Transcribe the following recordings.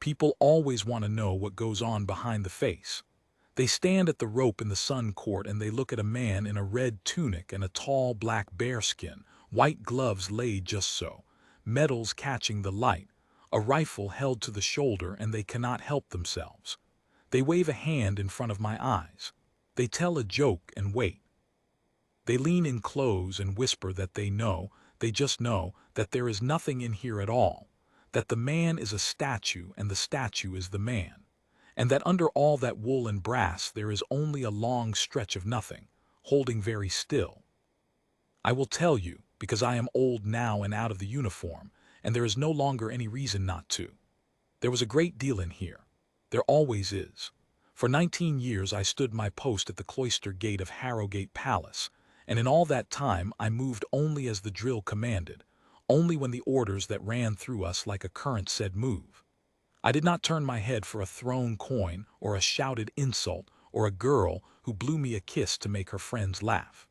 People always want to know what goes on behind the face. They stand at the rope in the sun court and they look at a man in a red tunic and a tall black bearskin, white gloves laid just so, medals catching the light, a rifle held to the shoulder, and they cannot help themselves. They wave a hand in front of my eyes. They tell a joke and wait. They lean in close and whisper that they just know, that there is nothing in here at all, that the man is a statue and the statue is the man, and that under all that wool and brass there is only a long stretch of nothing, holding very still. I will tell you, because I am old now and out of the uniform, and there is no longer any reason not to. There was a great deal in here. There always is. For 19 years I stood my post at the cloister gate of Harrogate Palace, and in all that time I moved only as the drill commanded, only when the orders that ran through us like a current said move. I did not turn my head for a thrown coin or a shouted insult or a girl who blew me a kiss to make her friends laugh.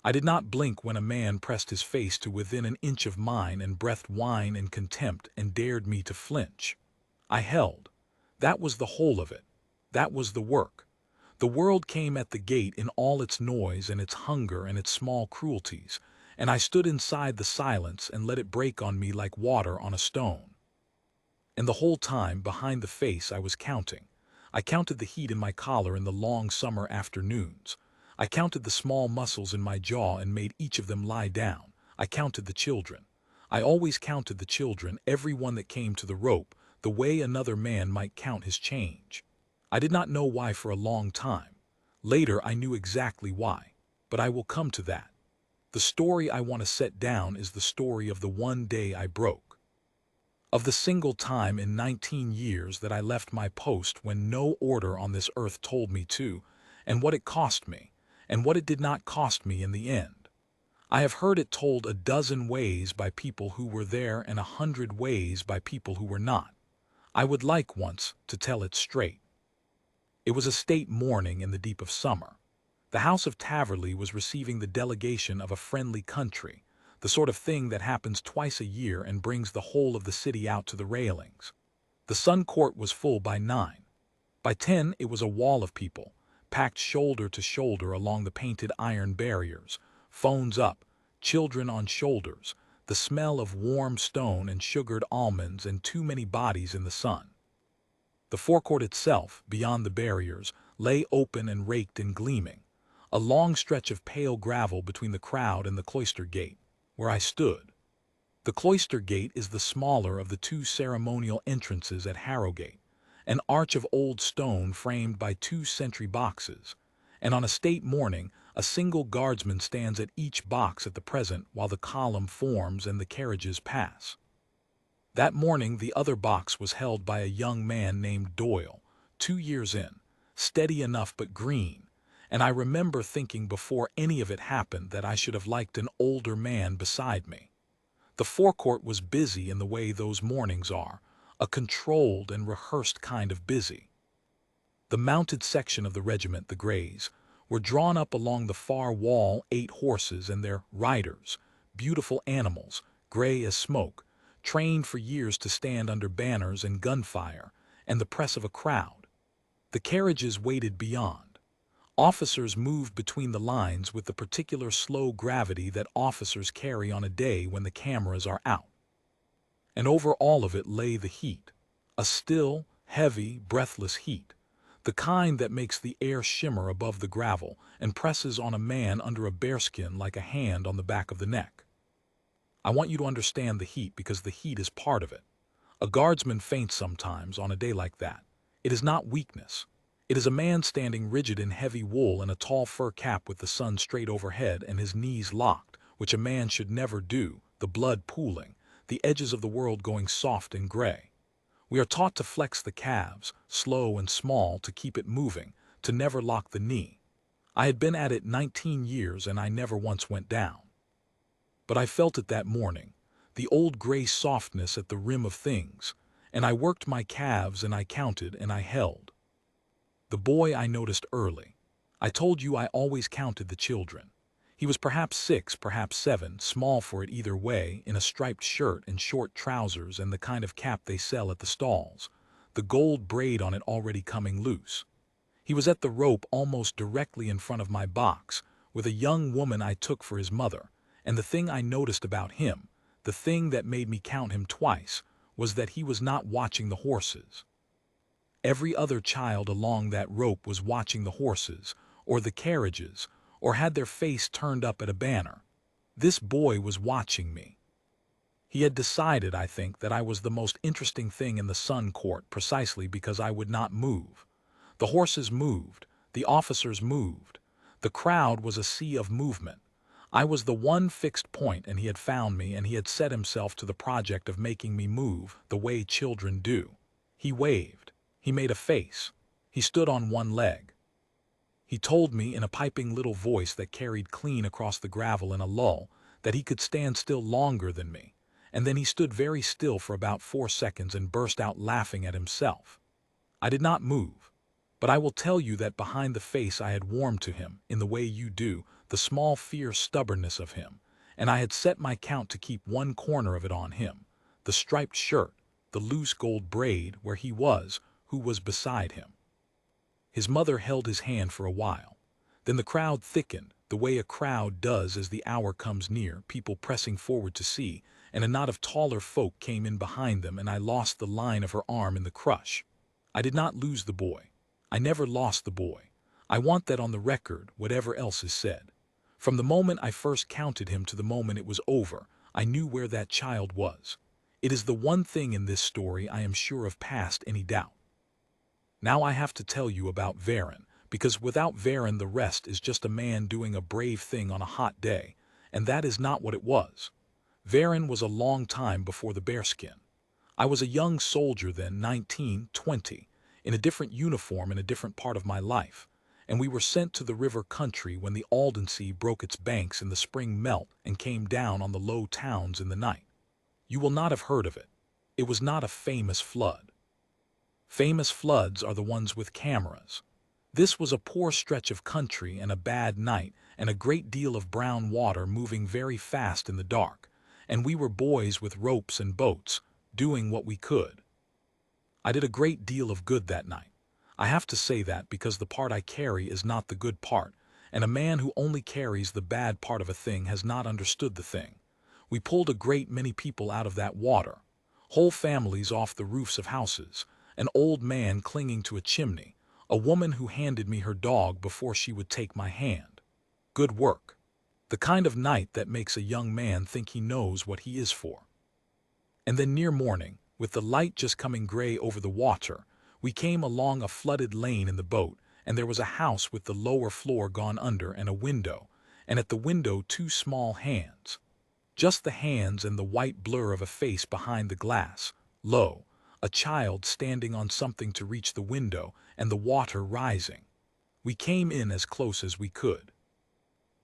I did not blink when a man pressed his face to within an inch of mine and breathed whine and contempt and dared me to flinch. I held. That was the whole of it. That was the work. The world came at the gate in all its noise and its hunger and its small cruelties, and I stood inside the silence and let it break on me like water on a stone. And the whole time, behind the face, I was counting. I counted the heat in my collar in the long summer afternoons. I counted the small muscles in my jaw and made each of them lie down. I counted the children. I always counted the children, every one that came to the rope, the way another man might count his change. I did not know why for a long time. Later I knew exactly why, but I will come to that. The story I want to set down is the story of the one day I broke. Of the single time in 19 years that I left my post when no order on this earth told me to, and what it cost me, and what it did not cost me in the end. I have heard it told a dozen ways by people who were there and 100 ways by people who were not. I would like once to tell it straight. It was a state morning in the deep of summer. The House of Taverley was receiving the delegation of a friendly country, the sort of thing that happens twice a year and brings the whole of the city out to the railings. The Sun Court was full by 9. By 10 it was a wall of people, packed shoulder to shoulder along the painted iron barriers, phones up, children on shoulders, the smell of warm stone and sugared almonds and too many bodies in the sun. The forecourt itself, beyond the barriers, lay open and raked and gleaming, a long stretch of pale gravel between the crowd and the cloister gate, where I stood. The cloister gate is the smaller of the two ceremonial entrances at Harrogate, an arch of old stone framed by 2 sentry boxes, and on a state morning a single guardsman stands at each box at the present while the column forms and the carriages pass. That morning the other box was held by a young man named Doyle, 2 years in, steady enough but green, and I remember thinking before any of it happened that I should have liked an older man beside me. The forecourt was busy in the way those mornings are, a controlled and rehearsed kind of busy. The mounted section of the regiment, the Greys, were drawn up along the far wall, 8 horses and their riders, beautiful animals, gray as smoke, trained for years to stand under banners and gunfire and the press of a crowd. The carriages waited beyond. Officers moved between the lines with the particular slow gravity that officers carry on a day when the cameras are out. And over all of it lay the heat, a still, heavy, breathless heat, the kind that makes the air shimmer above the gravel and presses on a man under a bearskin like a hand on the back of the neck. I want you to understand the heat because the heat is part of it. A guardsman faints sometimes on a day like that. It is not weakness. It is a man standing rigid in heavy wool and a tall fur cap with the sun straight overhead and his knees locked, which a man should never do, the blood pooling, the edges of the world going soft and gray. We are taught to flex the calves, slow and small, to keep it moving, to never lock the knee. I had been at it 19 years and I never once went down. But I felt it that morning, the old gray softness at the rim of things, and I worked my calves and I counted and I held. The boy I noticed early. I told you I always counted the children. He was perhaps 6, perhaps 7, small for it either way, in a striped shirt and short trousers and the kind of cap they sell at the stalls, the gold braid on it already coming loose. He was at the rope almost directly in front of my box, with a young woman I took for his mother, and the thing I noticed about him, the thing that made me count him twice, was that he was not watching the horses. Every other child along that rope was watching the horses, or the carriages, or had their face turned up at a banner. This boy was watching me. He had decided, I think, that I was the most interesting thing in the Sun Court precisely because I would not move. The horses moved, the officers moved. The crowd was a sea of movement. I was the one fixed point, and he had found me, and he had set himself to the project of making me move the way children do. He waved. He made a face. He stood on one leg. He told me in a piping little voice that carried clean across the gravel in a lull that he could stand still longer than me, and then he stood very still for about 4 seconds and burst out laughing at himself. I did not move, but I will tell you that behind the face I had warmed to him, in the way you do, the small fierce stubbornness of him, and I had set my count to keep one corner of it on him, the striped shirt, the loose gold braid, where he was, who was beside him. His mother held his hand for a while. Then the crowd thickened, the way a crowd does as the hour comes near, people pressing forward to see, and a knot of taller folk came in behind them, and I lost the line of her arm in the crush. I did not lose the boy. I never lost the boy. I want that on the record, whatever else is said. From the moment I first counted him to the moment it was over, I knew where that child was. It is the one thing in this story I am sure of past any doubt. Now I have to tell you about Varon, because without Varon the rest is just a man doing a brave thing on a hot day, and that is not what it was. Varon was a long time before the bearskin. I was a young soldier then, 19, 20, in a different uniform in a different part of my life, and we were sent to the river country when the Alden broke its banks in the spring melt and came down on the low towns in the night. You will not have heard of it. It was not a famous flood. Famous floods are the ones with cameras. This was a poor stretch of country and a bad night and a great deal of brown water moving very fast in the dark, and we were boys with ropes and boats, doing what we could. I did a great deal of good that night. I have to say that because the part I carry is not the good part, and a man who only carries the bad part of a thing has not understood the thing. We pulled a great many people out of that water, whole families off the roofs of houses, an old man clinging to a chimney, a woman who handed me her dog before she would take my hand. Good work. The kind of night that makes a young man think he knows what he is for. And then near morning, with the light just coming gray over the water, we came along a flooded lane in the boat, and there was a house with the lower floor gone under and a window, and at the window 2 small hands. Just the hands and the white blur of a face behind the glass. Lo, a child standing on something to reach the window, and the water rising. We came in as close as we could.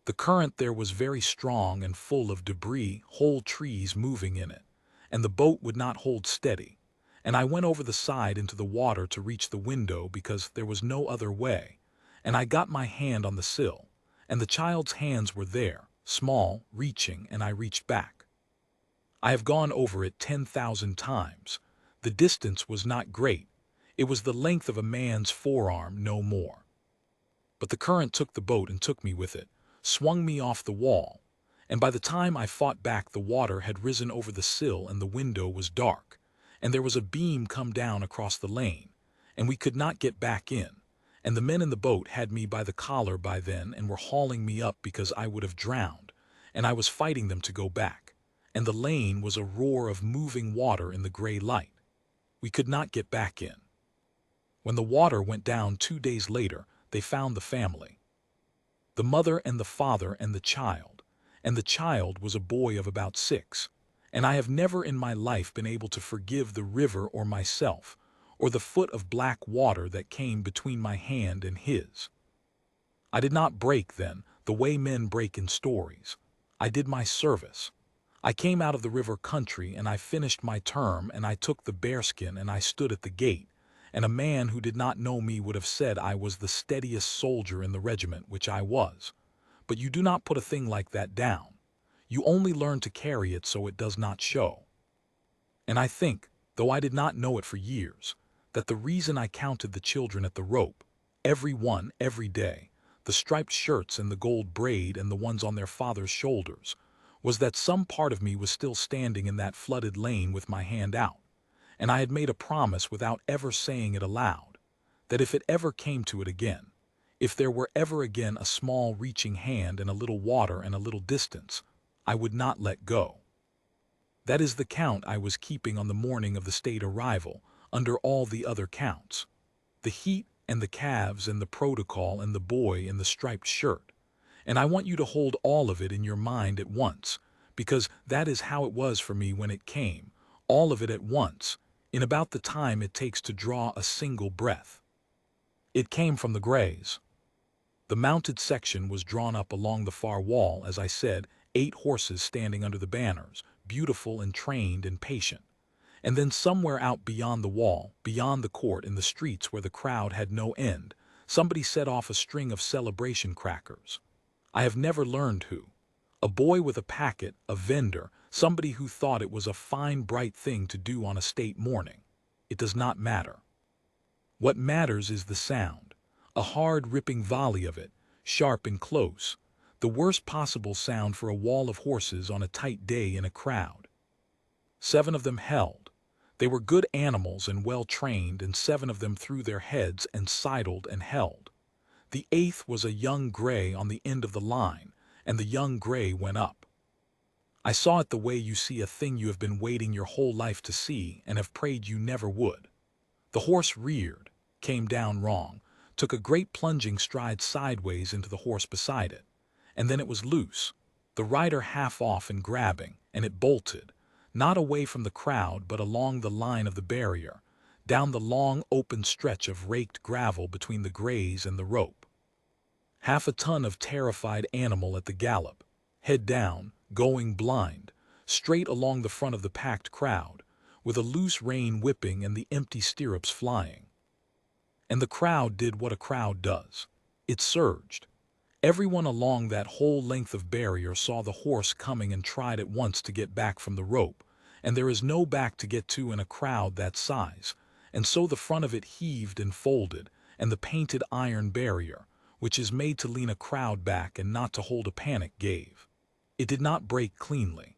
The current there was very strong and full of debris, whole trees moving in it, and the boat would not hold steady, and I went over the side into the water to reach the window because there was no other way, and I got my hand on the sill, and the child's hands were there, small, reaching, and I reached back. I have gone over it 10,000 times. The distance was not great. It was the length of a man's forearm, no more. But the current took the boat and took me with it, swung me off the wall, and by the time I fought back the water had risen over the sill and the window was dark, and there was a beam come down across the lane, and we could not get back in, and the men in the boat had me by the collar by then and were hauling me up because I would have drowned, and I was fighting them to go back, and the lane was a roar of moving water in the gray light. We could not get back in. When the water went down 2 days later, they found the family. The mother and the father and the child was a boy of about 6, and I have never in my life been able to forgive the river or myself, or the foot of black water that came between my hand and his. I did not break then, the way men break in stories. I did my service. I came out of the river country and I finished my term and I took the bearskin and I stood at the gate, and a man who did not know me would have said I was the steadiest soldier in the regiment, which I was. But you do not put a thing like that down. You only learn to carry it so it does not show. And I think, though I did not know it for years, that the reason I counted the children at the rope, every one, every day, the striped shirts and the gold braid and the ones on their father's shoulders, was that some part of me was still standing in that flooded lane with my hand out, and I had made a promise without ever saying it aloud, that if it ever came to it again, if there were ever again a small reaching hand and a little water and a little distance, I would not let go. That is the count I was keeping on the morning of the state arrival, under all the other counts. The heat and the calves and the protocol and the boy in the striped shirt. And I want you to hold all of it in your mind at once, because that is how it was for me when it came, all of it at once, in about the time it takes to draw a single breath. It came from the Greys. The mounted section was drawn up along the far wall, as I said, 8 horses standing under the banners, beautiful and trained and patient. And then somewhere out beyond the wall, beyond the court, in the streets where the crowd had no end, somebody set off a string of celebration crackers. I have never learned who. A boy with a packet, a vendor, somebody who thought it was a fine, bright thing to do on a state morning. It does not matter. What matters is the sound, a hard, ripping volley of it, sharp and close, the worst possible sound for a wall of horses on a tight day in a crowd. 7 of them held. They were good animals and well trained, and 7 of them threw their heads and sidled and held. The 8th was a young gray on the end of the line, and the young gray went up. I saw it the way you see a thing you have been waiting your whole life to see and have prayed you never would. The horse reared, came down wrong, took a great plunging stride sideways into the horse beside it, and then it was loose, the rider half off and grabbing, and it bolted, not away from the crowd but along the line of the barrier, down the long open stretch of raked gravel between the grays and the rope. Half a ton of terrified animal at the gallop, head down, going blind, straight along the front of the packed crowd, with a loose rein whipping and the empty stirrups flying. And the crowd did what a crowd does. It surged. Everyone along that whole length of barrier saw the horse coming and tried at once to get back from the rope, and there is no back to get to in a crowd that size, and so the front of it heaved and folded, and the painted iron barrier, which is made to lean a crowd back and not to hold a panic, gave. It did not break cleanly.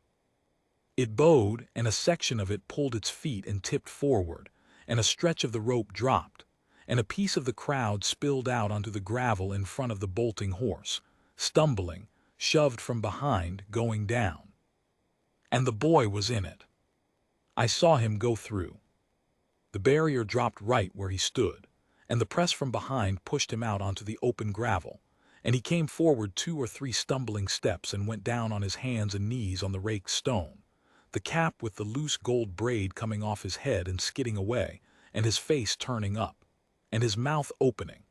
It bowed, and a section of it pulled its feet and tipped forward, and a stretch of the rope dropped, and a piece of the crowd spilled out onto the gravel in front of the bolting horse, stumbling, shoved from behind, going down. And the boy was in it. I saw him go through. The barrier dropped right where he stood, and the press from behind pushed him out onto the open gravel, and he came forward 2 or 3 stumbling steps and went down on his hands and knees on the raked stone, the cap with the loose gold braid coming off his head and skidding away, and his face turning up, and his mouth opening,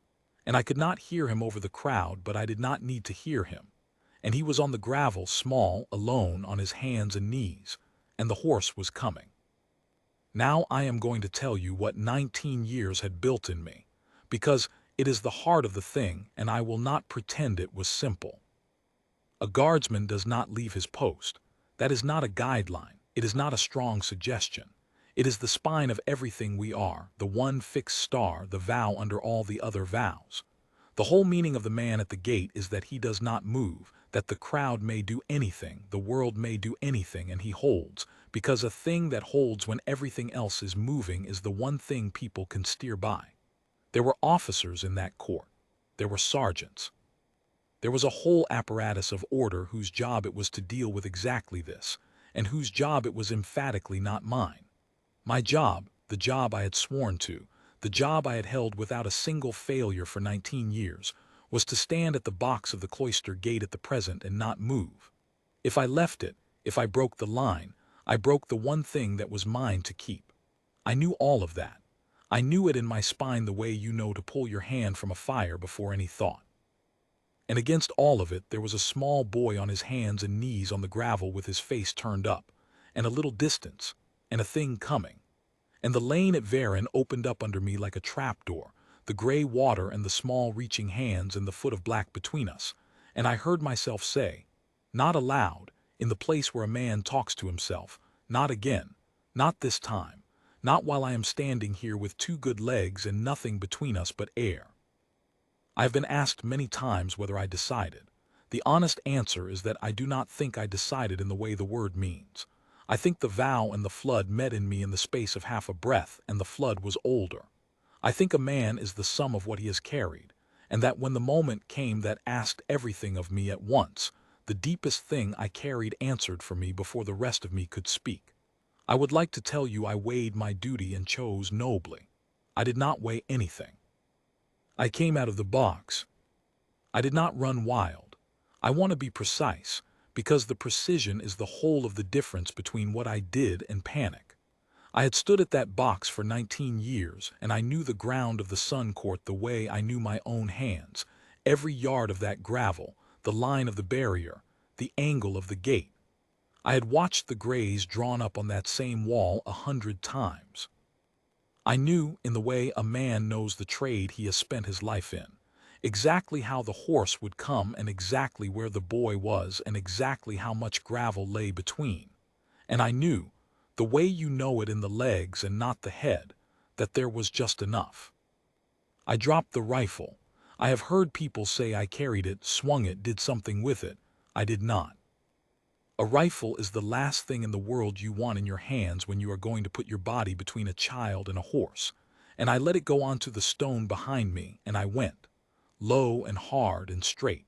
and I could not hear him over the crowd, but I did not need to hear him, and he was on the gravel, small, alone, on his hands and knees, and the horse was coming. Now I am going to tell you what 19 years had built in me, because it is the heart of the thing, and I will not pretend it was simple. A guardsman does not leave his post. That is not a guideline. It is not a strong suggestion. It is the spine of everything we are, the one fixed star, the vow under all the other vows. The whole meaning of the man at the gate is that he does not move, that the crowd may do anything, the world may do anything, and he holds, because a thing that holds when everything else is moving is the one thing people can steer by. There were officers in that court. There were sergeants. There was a whole apparatus of order whose job it was to deal with exactly this, and whose job it was emphatically not mine. My job, the job I had sworn to, the job I had held without a single failure for 19 years, was to stand at the box of the cloister gate at the present and not move. If I left it, if I broke the line, I broke the one thing that was mine to keep. I knew all of that. I knew it in my spine the way you know to pull your hand from a fire before any thought. And against all of it there was a small boy on his hands and knees on the gravel with his face turned up, and a little distance, and a thing coming. And the lane at Varennes opened up under me like a trapdoor, the gray water and the small reaching hands and the foot of black between us, and I heard myself say, not aloud, in the place where a man talks to himself, not again, not this time, Not while I am standing here with two good legs and nothing between us but air. I have been asked many times whether I decided. The honest answer is that I do not think I decided in the way the word means. I think the vow and the flood met in me in the space of half a breath, and the flood was older. I think a man is the sum of what he has carried, and that when the moment came that asked everything of me at once, the deepest thing I carried answered for me before the rest of me could speak. I would like to tell you I weighed my duty and chose nobly. I did not weigh anything. I came out of the box. I did not run wild. I want to be precise, because the precision is the whole of the difference between what I did and panic. I had stood at that box for 19 years, and I knew the ground of the Sun Court the way I knew my own hands, every yard of that gravel, the line of the barrier, the angle of the gate. I had watched the grays drawn up on that same wall 100 times. I knew, in the way a man knows the trade he has spent his life in, exactly how the horse would come and exactly where the boy was and exactly how much gravel lay between. And I knew, the way you know it in the legs and not the head, that there was just enough. I dropped the rifle. I have heard people say I carried it, swung it, did something with it. I did not. A rifle is the last thing in the world you want in your hands when you are going to put your body between a child and a horse. And I let it go onto the stone behind me, and I went, low and hard and straight,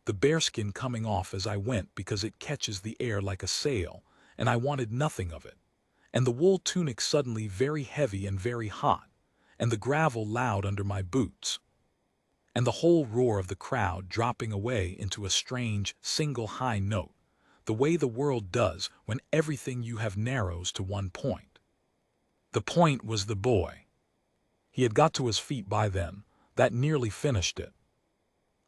the bearskin coming off as I went because it catches the air like a sail, and I wanted nothing of it. And the wool tunic suddenly very heavy and very hot, and the gravel loud under my boots, and the whole roar of the crowd dropping away into a strange, single high note, the way the world does when everything you have narrows to one point. The point was the boy. He had got to his feet by then. That nearly finished it.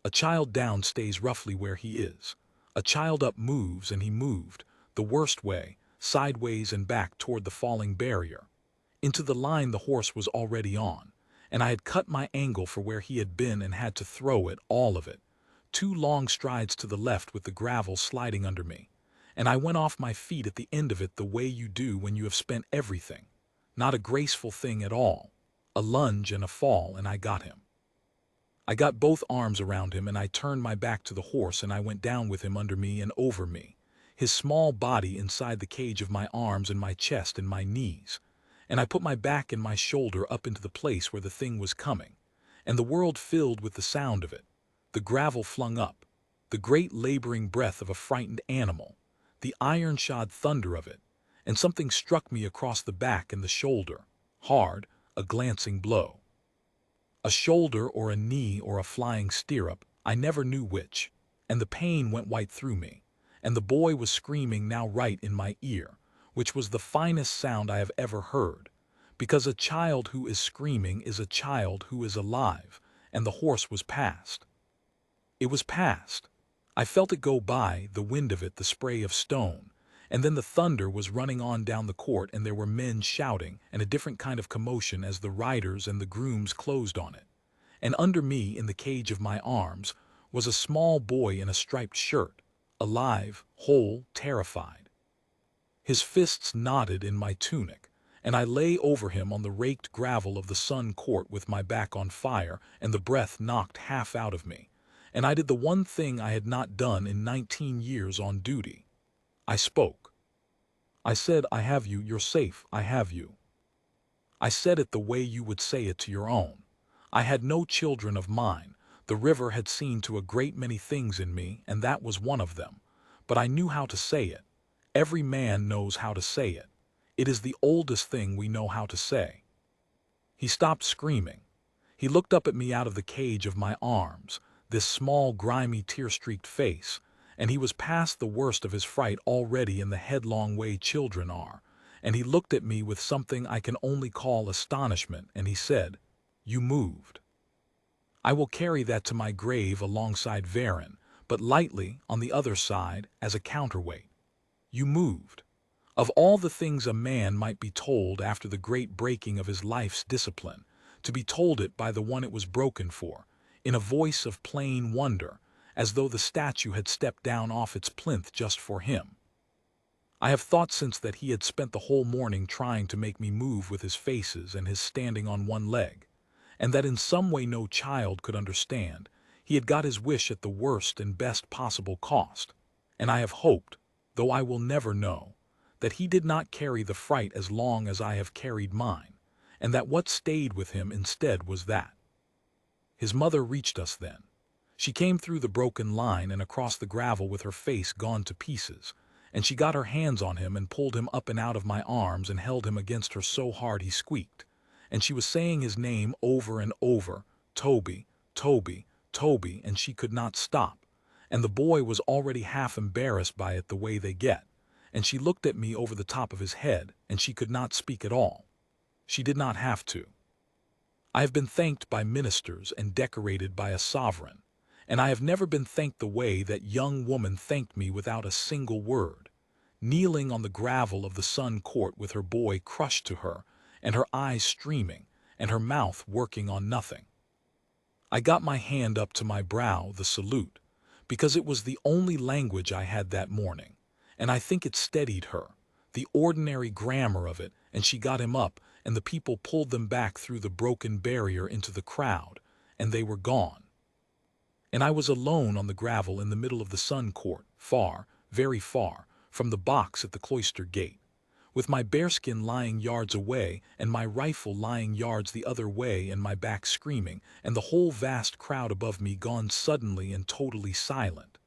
A child down stays roughly where he is. A child up moves, and he moved, the worst way, sideways and back toward the falling barrier. Into the line the horse was already on, and I had cut my angle for where he had been and had to throw it, all of it. 2 long strides to the left with the gravel sliding under me, and I went off my feet at the end of it the way you do when you have spent everything. Not a graceful thing at all. A lunge and a fall, and I got him. I got both arms around him, and I turned my back to the horse, and I went down with him under me and over me, his small body inside the cage of my arms and my chest and my knees, and I put my back and my shoulder up into the place where the thing was coming, and the world filled with the sound of it, the gravel flung up, the great laboring breath of a frightened animal, the iron-shod thunder of it, and something struck me across the back and the shoulder, hard, a glancing blow. A shoulder or a knee or a flying stirrup, I never knew which, and the pain went right through me, and the boy was screaming now right in my ear, which was the finest sound I have ever heard, because a child who is screaming is a child who is alive, and the horse was past. It was past. I felt it go by, the wind of it, the spray of stone, and then the thunder was running on down the court, and there were men shouting, and a different kind of commotion as the riders and the grooms closed on it. And under me, in the cage of my arms, was a small boy in a striped shirt, alive, whole, terrified. His fists knotted in my tunic, and I lay over him on the raked gravel of the Sun Court with my back on fire and the breath knocked half out of me. And I did the one thing I had not done in 19 years on duty. I spoke. I said, I have you, you're safe, I have you. I said it the way you would say it to your own. I had no children of mine. The river had seen to a great many things in me, and that was one of them. But I knew how to say it. Every man knows how to say it. It is the oldest thing we know how to say. He stopped screaming. He looked up at me out of the cage of my arms, this small, grimy, tear-streaked face, and he was past the worst of his fright already in the headlong way children are, and he looked at me with something I can only call astonishment, and he said, "You moved. I will carry that to my grave alongside Varon, but lightly on the other side as a counterweight. You moved. Of all the things a man might be told after the great breaking of his life's discipline, to be told it by the one it was broken for, in a voice of plain wonder, as though the statue had stepped down off its plinth just for him. I have thought since that he had spent the whole morning trying to make me move with his faces and his standing on one leg, and that in some way no child could understand, he had got his wish at the worst and best possible cost. And I have hoped, though I will never know, that he did not carry the fright as long as I have carried mine, and that what stayed with him instead was that. His mother reached us then. She came through the broken line and across the gravel with her face gone to pieces, and she got her hands on him and pulled him up and out of my arms and held him against her so hard he squeaked. And she was saying his name over and over, Toby, Toby, Toby, and she could not stop. And the boy was already half embarrassed by it the way they get. And she looked at me over the top of his head, and she could not speak at all. She did not have to. I have been thanked by ministers and decorated by a sovereign, and I have never been thanked the way that young woman thanked me without a single word, kneeling on the gravel of the Sun Court with her boy crushed to her, and her eyes streaming, and her mouth working on nothing. I got my hand up to my brow, the salute, because it was the only language I had that morning, and I think it steadied her, the ordinary grammar of it, and she got him up, and the people pulled them back through the broken barrier into the crowd, and they were gone. And I was alone on the gravel in the middle of the Sun Court, far, very far, from the box at the cloister gate, with my bearskin lying yards away and my rifle lying yards the other way and my back screaming, and the whole vast crowd above me gone suddenly and totally silent.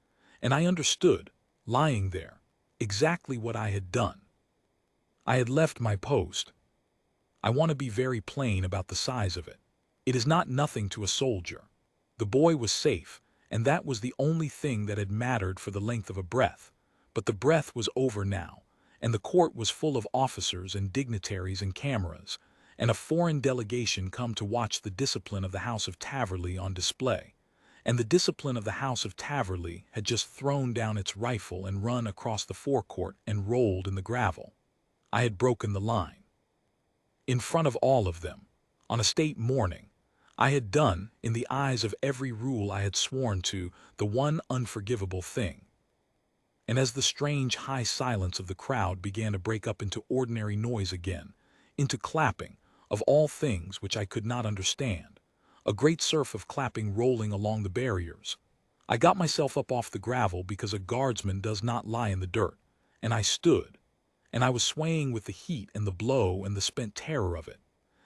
And I understood, lying there, exactly what I had done. I had left my post. I want to be very plain about the size of it. It is not nothing to a soldier. The boy was safe, and that was the only thing that had mattered for the length of a breath. But the breath was over now, and the court was full of officers and dignitaries and cameras, and a foreign delegation come to watch the discipline of the House of Taverley on display. And the discipline of the House of Taverley had just thrown down its rifle and run across the forecourt and rolled in the gravel. I had broken the line. In front of all of them, on a state morning, I had done, in the eyes of every rule I had sworn to, the one unforgivable thing. And as the strange high silence of the crowd began to break up into ordinary noise again, into clapping, of all things which I could not understand, a great surf of clapping rolling along the barriers, I got myself up off the gravel because a guardsman does not lie in the dirt, and I stood, and I was swaying with the heat and the blow and the spent terror of it,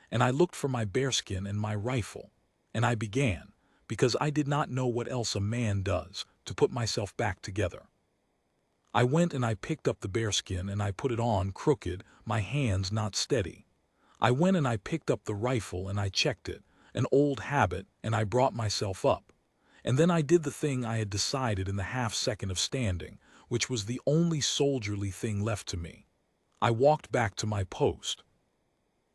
and I looked for my bearskin and my rifle, and I began, because I did not know what else a man does, to put myself back together. I went and I picked up the bearskin and I put it on crooked, my hands not steady. I went and I picked up the rifle and I checked it, an old habit, and I brought myself up. And then I did the thing I had decided in the half-second of standing, which was the only soldierly thing left to me. I walked back to my post.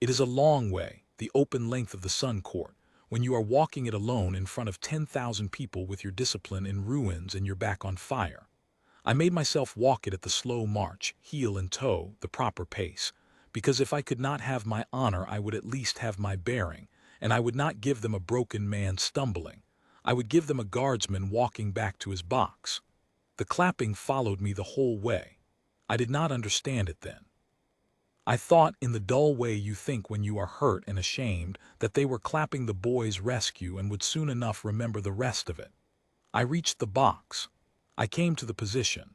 It is a long way, the open length of the Sun Court, when you are walking it alone in front of 10,000 people with your discipline in ruins and your back on fire. I made myself walk it at the slow march, heel and toe, the proper pace, because if I could not have my honor I would at least have my bearing, and I would not give them a broken man stumbling. I would give them a guardsman walking back to his box. The clapping followed me the whole way. I did not understand it then. I thought, in the dull way you think when you are hurt and ashamed, that they were clapping the boy's rescue and would soon enough remember the rest of it. I reached the box. I came to the position.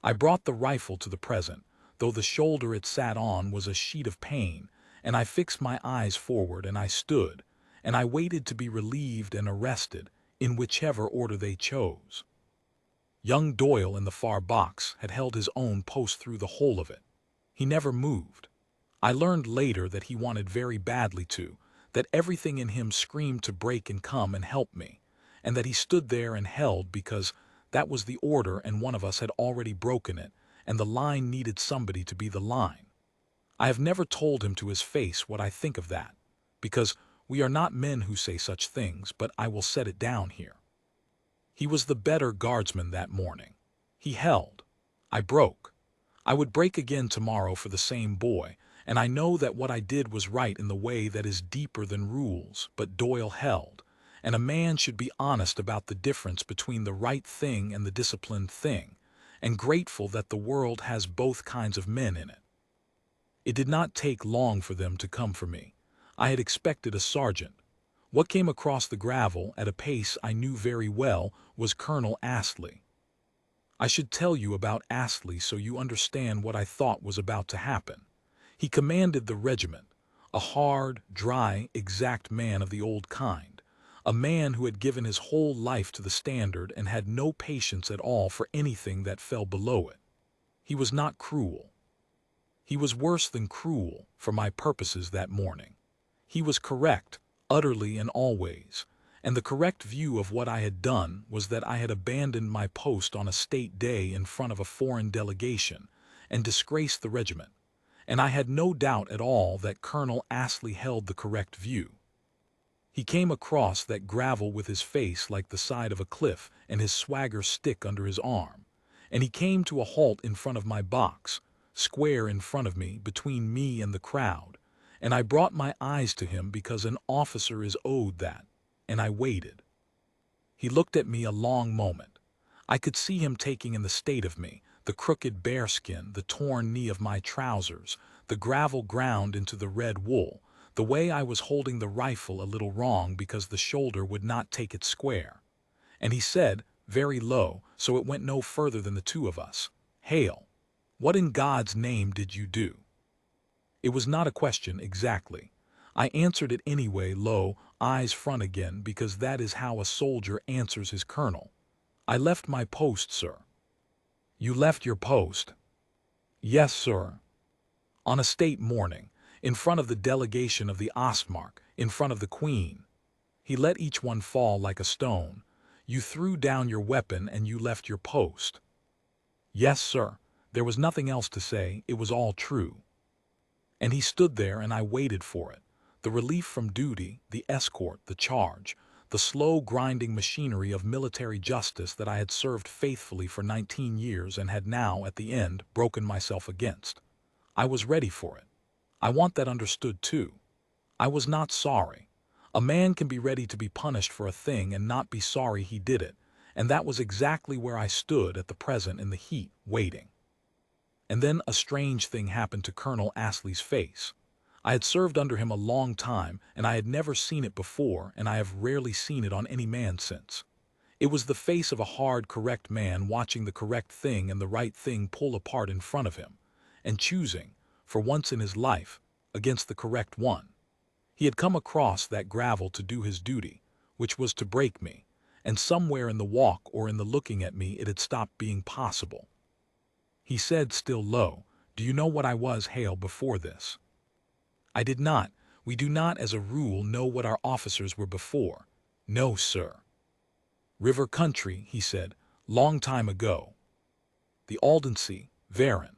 I brought the rifle to the present, though the shoulder it sat on was a sheet of pain, and I fixed my eyes forward and I stood, and I waited to be relieved and arrested, in whichever order they chose. Young Doyle in the far box had held his own post through the whole of it. He never moved. I learned later that he wanted very badly to, that everything in him screamed to break and come and help me, and that he stood there and held because that was the order and one of us had already broken it, and the line needed somebody to be the line. I have never told him to his face what I think of that, because we are not men who say such things, but I will set it down here. He was the better guardsman that morning. He held. I broke. I would break again tomorrow for the same boy, and I know that what I did was right in the way that is deeper than rules, but Doyle held, and a man should be honest about the difference between the right thing and the disciplined thing, and grateful that the world has both kinds of men in it. It did not take long for them to come for me. I had expected a sergeant. What came across the gravel at a pace I knew very well was Colonel Astley. I should tell you about Astley so you understand what I thought was about to happen. He commanded the regiment, a hard, dry, exact man of the old kind, a man who had given his whole life to the standard and had no patience at all for anything that fell below it. He was not cruel. He was worse than cruel for my purposes that morning. He was correct, utterly and always, and the correct view of what I had done was that I had abandoned my post on a state day in front of a foreign delegation and disgraced the regiment, and I had no doubt at all that Colonel Astley held the correct view. He came across that gravel with his face like the side of a cliff and his swagger stick under his arm, and he came to a halt in front of my box, square in front of me, between me and the crowd, and I brought my eyes to him because an officer is owed that, and I waited. He looked at me a long moment. I could see him taking in the state of me, the crooked bearskin, the torn knee of my trousers, the gravel ground into the red wool, the way I was holding the rifle a little wrong because the shoulder would not take it square. And he said, very low, so it went no further than the two of us, "Hale, what in God's name did you do?" It was not a question exactly. I answered it anyway, low, eyes front again, because that is how a soldier answers his colonel. "I left my post, sir." "You left your post?" "Yes, sir." "On a state morning, in front of the delegation of the Ostmark, in front of the Queen." He let each one fall like a stone. "You threw down your weapon and you left your post." "Yes, sir." There was nothing else to say. It was all true. And he stood there and I waited for it. The relief from duty, the escort, the charge, the slow grinding machinery of military justice that I had served faithfully for 19 years and had now, at the end, broken myself against. I was ready for it. I want that understood too. I was not sorry. A man can be ready to be punished for a thing and not be sorry he did it, and that was exactly where I stood at the present in the heat, waiting. And then a strange thing happened to Colonel Astley's face. I had served under him a long time, and I had never seen it before, and I have rarely seen it on any man since. It was the face of a hard, correct man watching the correct thing and the right thing pull apart in front of him, and choosing, for once in his life, against the correct one. He had come across that gravel to do his duty, which was to break me, and somewhere in the walk or in the looking at me it had stopped being possible. He said, still low, "Do you know what I was, Hale, before this?" I did not. We do not, as a rule, know what our officers were before. "No, sir." "River country," he said, "long time ago." "The Aldensee, Varon."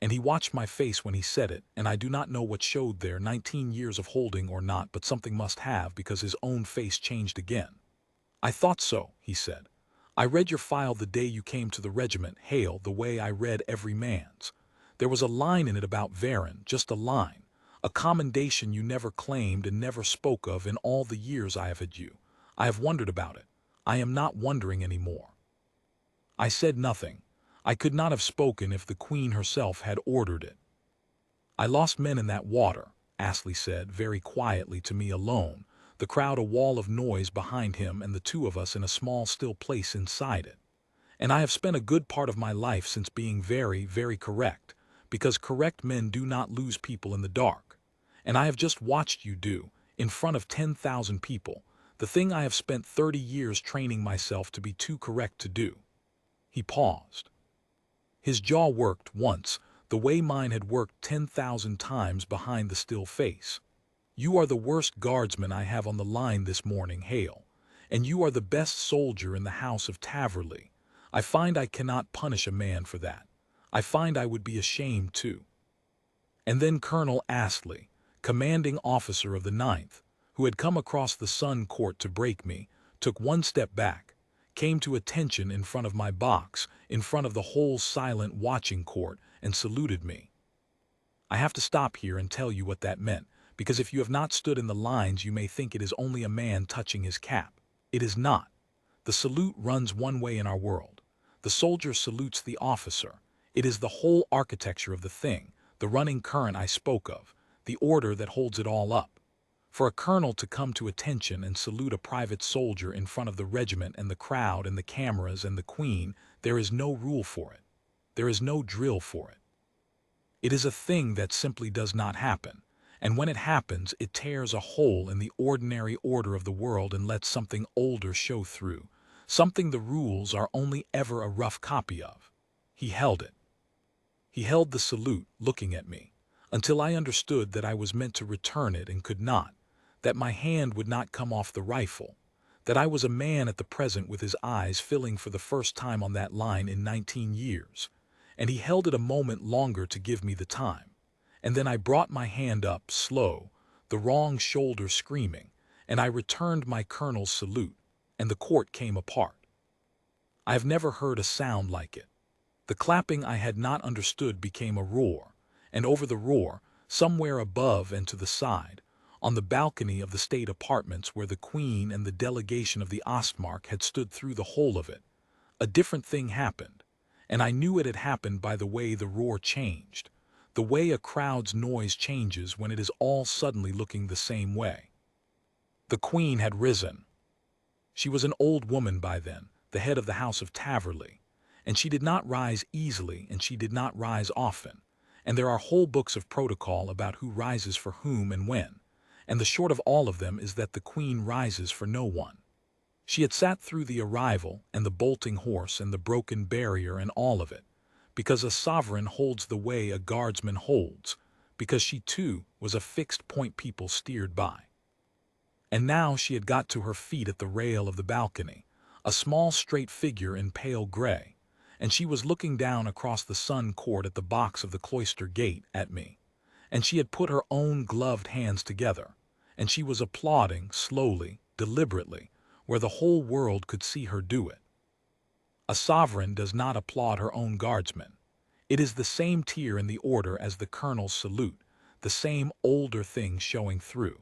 And he watched my face when he said it, and I do not know what showed there, 19 years of holding or not, but something must have, because his own face changed again. "I thought so," he said. "I read your file the day you came to the regiment, Hale, the way I read every man's. There was a line in it about Varon, just a line, a commendation you never claimed and never spoke of in all the years I have had you. I have wondered about it. I am not wondering any more." I said nothing. I could not have spoken if the Queen herself had ordered it. "I lost men in that water," Astley said very quietly to me alone, the crowd a wall of noise behind him and the two of us in a small still place inside it. "And I have spent a good part of my life since being very, very correct, because correct men do not lose people in the dark. And I have just watched you do, in front of 10,000 people, the thing I have spent 30 years training myself to be too correct to do." He paused. His jaw worked once, the way mine had worked 10,000 times behind the still face. "You are the worst guardsman I have on the line this morning, Hale, and you are the best soldier in the house of Taverley. I find I cannot punish a man for that. I find I would be ashamed too." And then Colonel Astley, commanding officer of the 9th, who had come across the Sun Court to break me, took one step back, came to attention in front of my box, in front of the whole silent watching court, and saluted me. I have to stop here and tell you what that meant, because if you have not stood in the lines you may think it is only a man touching his cap. It is not. The salute runs one way in our world. The The soldier salutes the officer. It is the whole architecture of the thing, the running current I spoke of, the order that holds it all up. For a colonel to come to attention and salute a private soldier in front of the regiment and the crowd and the cameras and the queen, there is no rule for it. There is no drill for it. It is a thing that simply does not happen, and when it happens, it tears a hole in the ordinary order of the world and lets something older show through, something the rules are only ever a rough copy of. He held it. He held the salute, looking at me, until I understood that I was meant to return it and could not, that my hand would not come off the rifle, that I was a man at the present with his eyes filling for the first time on that line in 19 years, and he held it a moment longer to give me the time. And then I brought my hand up, slow, the wrong shoulder screaming, and I returned my colonel's salute, and the court came apart. I have never heard a sound like it. The clapping I had not understood became a roar, and over the roar, somewhere above and to the side, on the balcony of the state apartments where the Queen and the delegation of the Ostmark had stood through the whole of it, a different thing happened, and I knew it had happened by the way the roar changed, the way a crowd's noise changes when it is all suddenly looking the same way. The Queen had risen. She was an old woman by then, the head of the House of Taverley, and she did not rise easily and she did not rise often, and there are whole books of protocol about who rises for whom and when, and the short of all of them is that the Queen rises for no one. She had sat through the arrival and the bolting horse and the broken barrier and all of it, because a sovereign holds the way a guardsman holds, because she too was a fixed point people steered by. And now she had got to her feet at the rail of the balcony, a small straight figure in pale gray, and she was looking down across the sun court at the box of the cloister gate at me, and she had put her own gloved hands together, and she was applauding slowly, deliberately, where the whole world could see her do it. A sovereign does not applaud her own guardsmen. It is the same tier in the order as the colonel's salute, the same older thing showing through.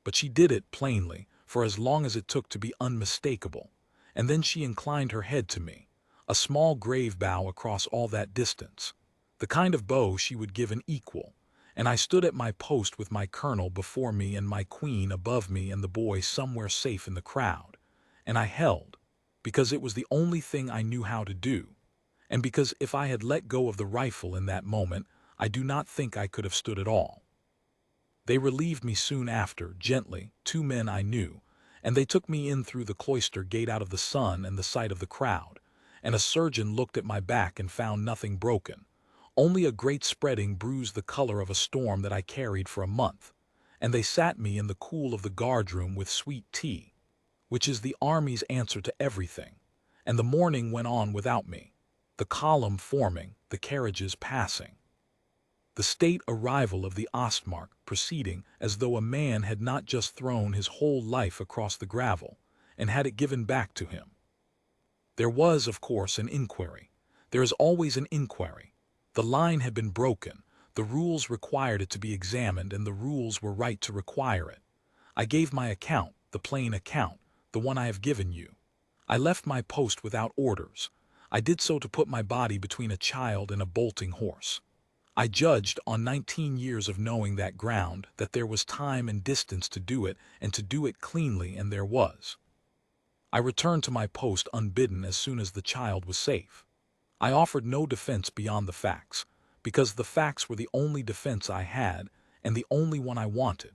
But she did it plainly, for as long as it took to be unmistakable, and then she inclined her head to me, a small grave bow across all that distance, the kind of bow she would give an equal, and I stood at my post with my colonel before me and my queen above me and the boy somewhere safe in the crowd, and I held, because it was the only thing I knew how to do, and because if I had let go of the rifle in that moment, I do not think I could have stood at all. They relieved me soon after, gently, 2 men I knew, and they took me in through the cloister gate out of the sun and the sight of the crowd, and a surgeon looked at my back and found nothing broken, only a great spreading bruise the color of a storm that I carried for a month, and they sat me in the cool of the guardroom with sweet tea, which is the army's answer to everything, and the morning went on without me, the column forming, the carriages passing. The state arrival of the Ostmark proceeding as though a man had not just thrown his whole life across the gravel and had it given back to him. There was, of course, an inquiry. There is always an inquiry. The line had been broken, the rules required it to be examined, and the rules were right to require it. I gave my account, the plain account, the one I have given you. I left my post without orders. I did so to put my body between a child and a bolting horse. I judged on 19 years of knowing that ground that there was time and distance to do it and to do it cleanly, and there was. I returned to my post unbidden as soon as the child was safe. I offered no defense beyond the facts, because the facts were the only defense I had and the only one I wanted.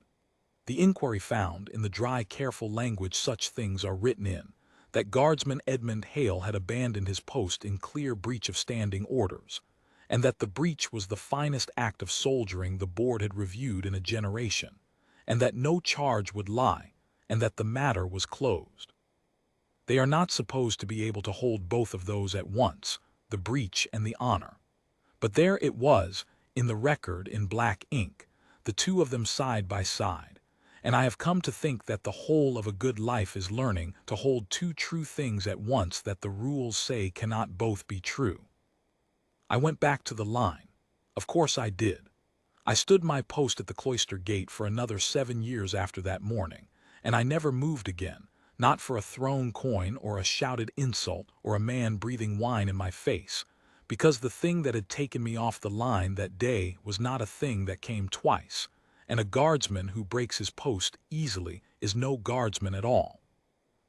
The inquiry found, in the dry, careful language such things are written in, that Guardsman Edmund Hale had abandoned his post in clear breach of standing orders, and that the breach was the finest act of soldiering the board had reviewed in a generation, and that no charge would lie, and that the matter was closed. They are not supposed to be able to hold both of those at once, the breach and the honor. But there it was, in the record in black ink, the two of them side by side, and I have come to think that the whole of a good life is learning to hold two true things at once that the rules say cannot both be true. I went back to the line. Of course I did. I stood my post at the cloister gate for another 7 years after that morning, and I never moved again, not for a thrown coin or a shouted insult or a man breathing wine in my face, because the thing that had taken me off the line that day was not a thing that came twice, and a guardsman who breaks his post easily is no guardsman at all.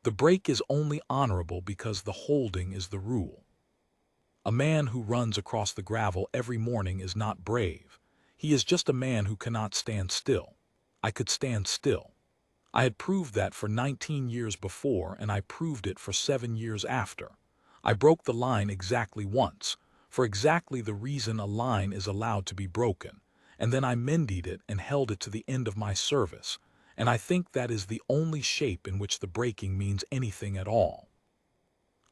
The break is only honorable because the holding is the rule. A man who runs across the gravel every morning is not brave. He is just a man who cannot stand still. I could stand still. I had proved that for 19 years before, and I proved it for 7 years after. I broke the line exactly once, for exactly the reason a line is allowed to be broken, and then I mended it and held it to the end of my service, and I think that is the only shape in which the breaking means anything at all.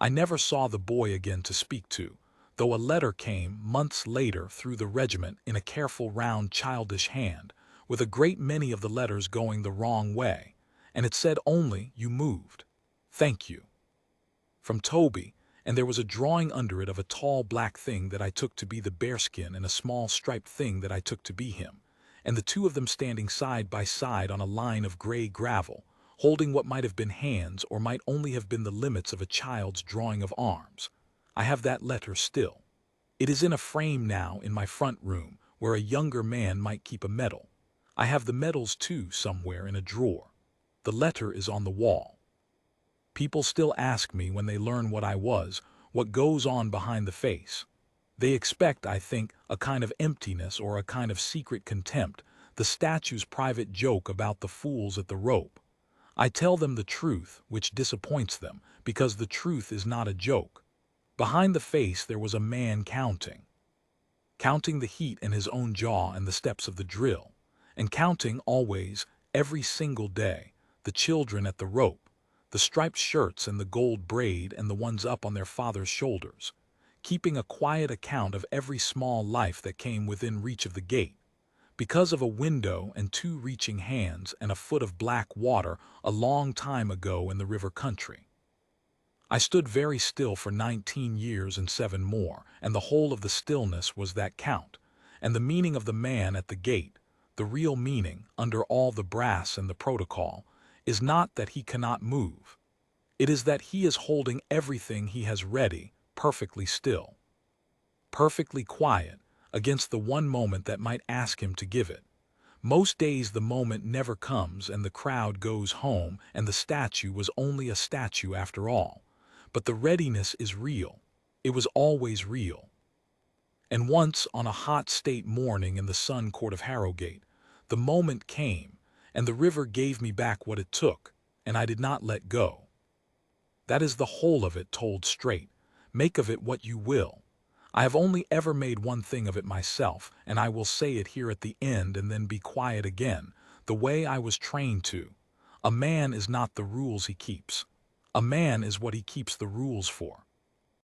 I never saw the boy again to speak to, though a letter came months later through the regiment in a careful round childish hand, with a great many of the letters going the wrong way, and it said only, "You moved. Thank you." From Toby, and there was a drawing under it of a tall black thing that I took to be the bearskin and a small striped thing that I took to be him, and the two of them standing side by side on a line of gray gravel, holding what might have been hands or might only have been the limits of a child's drawing of arms. I have that letter still. It is in a frame now in my front room, where a younger man might keep a medal. I have the medals too somewhere in a drawer. The letter is on the wall. People still ask me when they learn what I was, what goes on behind the face. They expect, I think, a kind of emptiness or a kind of secret contempt, the statue's private joke about the fools at the rope. I tell them the truth, which disappoints them, because the truth is not a joke. Behind the face there was a man counting the heat in his own jaw and the steps of the drill, and counting always, every single day, the children at the rope, the striped shirts and the gold braid and the ones up on their father's shoulders, keeping a quiet account of every small life that came within reach of the gate, because of a window and 2 reaching hands and a foot of black water a long time ago in the river country. I stood very still for 19 years and 7 more, and the whole of the stillness was that count, and the meaning of the man at the gate, the real meaning, under all the brass and the protocol, is not that he cannot move. It is that he is holding everything he has ready, perfectly still, perfectly quiet, against the one moment that might ask him to give it. Most days the moment never comes and the crowd goes home and the statue was only a statue after all. But the readiness is real. It was always real. And once, on a hot state morning in the sun court of Harrogate, the moment came, and the river gave me back what it took, and I did not let go. That is the whole of it told straight. Make of it what you will. I have only ever made one thing of it myself, and I will say it here at the end and then be quiet again, the way I was trained to. A man is not the rules he keeps. A man is what he keeps the rules for.